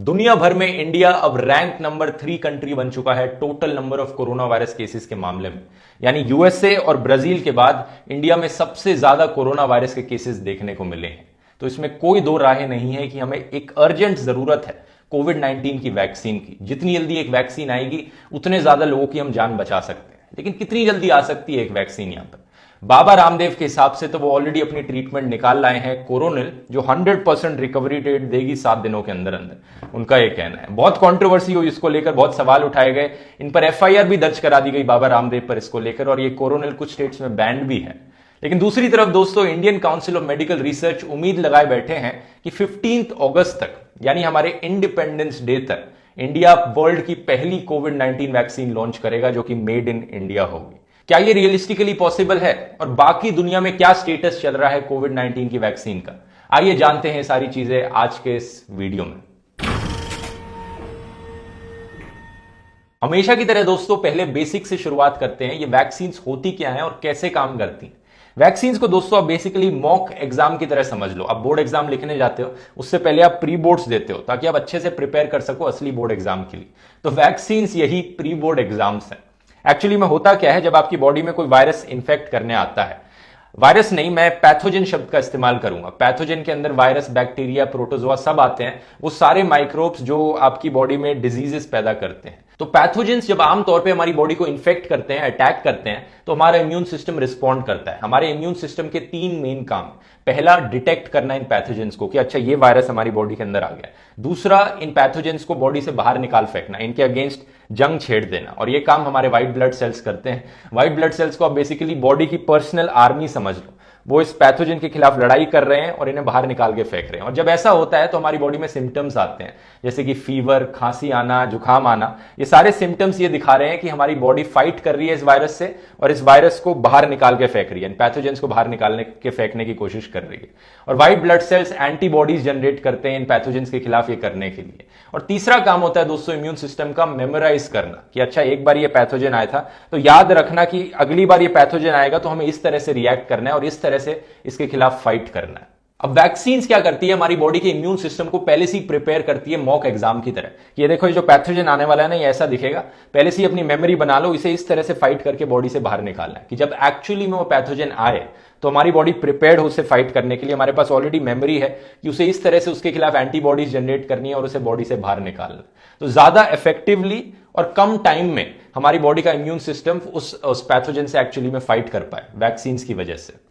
दुनिया भर में इंडिया अब रैंक नंबर 3 कंट्री बन चुका है total number of corona virus cases के मामले में। यानी यूएसए और ब्राजील के बाद इंडिया में सबसे ज्यादा कोरोना वायरस के केसेस देखने को मिले हैं। तो इसमें कोई दो राहें नहीं है कि हमें एक अर्जेंट जरूरत है कोविड-19 की वैक्सीन की। जितनी जल्दी एक वैक्सीन आएगी उतने ज्यादा लोगों की हम जान बचा सकते हैं। लेकिन कितनी जल्दी आ सकती है एक वैक्सीन? यहां पर बाबा रामदेव के हिसाब से तो वो ऑलरेडी अपनी ट्रीटमेंट निकाल लाए हैं कोरोनिल, जो 100% रिकवरी रेट देगी 7 दिनों के अंदर अंदर, उनका ये कहना है। बहुत कंट्रोवर्सी हुई इसको लेकर, बहुत सवाल उठाए गए, इन पर एफआईआर भी दर्ज करा दी गई बाबा रामदेव पर इसको लेकर, और ये कोरोनिल कुछ स्टेट्स में बैंड भी है। लेकिन दूसरी तरफ दोस्तों, Indian council of medical research उम्मीद लगाए बैठे हैं कि 15 अगस्त तक, यानी हमारे इंडिपेंडेंस डे तक, इंडिया वर्ल्ड की पहली कोविड-19 वैक्सीन लॉन्च करेगा जो कि मेड इन इंडिया होगी। क्या ये रियलिस्टिकली पॉसिबल है? और बाकी दुनिया में क्या स्टेटस चल रहा है कोविड-19 की वैक्सीन का? आइए जानते हैं सारी चीजें आज के इस वीडियो में। हमेशा की तरह दोस्तों पहले बेसिक से शुरुआत करते हैं। ये वैक्सीन्स होती क्या हैं और कैसे काम करती हैं। वैक्सीन्स को दोस्तों आप बेसिकली मॉक एग्जाम की तरह समझ लो। आप बोर्ड एग्जाम लिखने जाते हो, उससे पहले आप प्री बोर्ड्स देते हो ताकि आप अच्छे से प्रिपेयर कर सको असली बोर्ड एग्जाम के लिए। तो वैक्सीन्स यही प्री बोर्ड एग्जाम्स हैं। एक्चुअली में होता क्या है, जब आपकी बॉडी में कोई वायरस इन्फेक्ट करने आता है, वायरस नहीं, मैं पैथोजन शब्द का इस्तेमाल करूंगा। पैथोजन के अंदर वायरस, बैक्टीरिया, प्रोटोजोआ सब आते हैं। वो सारे माइक्रोब्स जो आपकी बॉडी में डिजीजेस पैदा करते हैं। तो पैथोजेंस जब आमतौर पे हमारी बॉडी को इन्फेक्ट करते हैं, अटैक करते हैं, तो हमारा इम्यून सिस्टम रिस्पॉन्ड करता है। हमारे इम्यून सिस्टम के 3 मेन काम। पहला, डिटेक्ट करना इन पैथोजेंस को कि अच्छा ये वायरस हमारी बॉडी के अंदर आ गया। दूसरा, इन पैथोजेंस को बॉडी से बाहर निकाल फेंकना, इनके अगेंस्ट जंग छेड़ देना, और ये काम हमारे व्हाइट ब्लड सेल्स करते हैं। व्हाइट ब्लड सेल्स को आप बेसिकली बॉडी की पर्सनल आर्मी समझ लो। वो इस पैथोजन के खिलाफ लड़ाई कर रहे हैं और इन्हें बाहर निकाल के फेंक रहे हैं। और जब ऐसा होता है तो हमारी बॉडी में सिम्टम्स आते हैं, जैसे कि फीवर, खांसी आना, जुकाम आना। ये सारे सिम्टम्स ये दिखा रहे हैं कि हमारी बॉडी फाइट कर रही है इस वायरस से और इस वायरस को बाहर निकाल के फेंक रही है, इन पैथोजेंस को बाहर निकालने के फेंकने की कोशिश कर रही है। और white blood cells antibodies generate करते हैं इन पैथोजेंस के खिलाफ ये करने के लिए। और तीसरा काम होता है दोस्तों इम्यून सिस्टम का, मेमोराइज करना कि अच्छा एक बार ये पैथोजन आया था तो याद रखना कि अगली बार ये पैथोजन आएगा तो हमें इस तरह से रिएक्ट करना है और इस तरह से इसके खिलाफ फाइट करना है। अब वैक्सीन्स क्या करती है, हमारी बॉडी के इम्यून सिस्टम को पहले से ही प्रिपेयर करती है मॉक एग्जाम की तरह। ये देखो, ये जो पैथोजन आने वाला है ना, ये ऐसा दिखेगा, पहले से ही अपनी मेमोरी बना लो, इसे इस तरह से फाइट करके बॉडी से बाहर निकालना है कि जब एक्चुअली में वो पैथोजन आए तो हमारी बॉडी प्रिपेयर्ड हो उसे फाइट करने के लिए। हमारे पास ऑलरेडी मेमोरी है कि उसे इस तरह से उसके खिलाफ एंटीबॉडीज जनरेट करनी है और उसे बॉडी से बाहर निकालना। तो ज्यादा इफेक्टिवली और कम टाइम में हमारी बॉडी का इम्यून सिस्टम उस पैथोजन से एक्चुअली में फाइट कर पाए वैक्सीन्स की वजह से।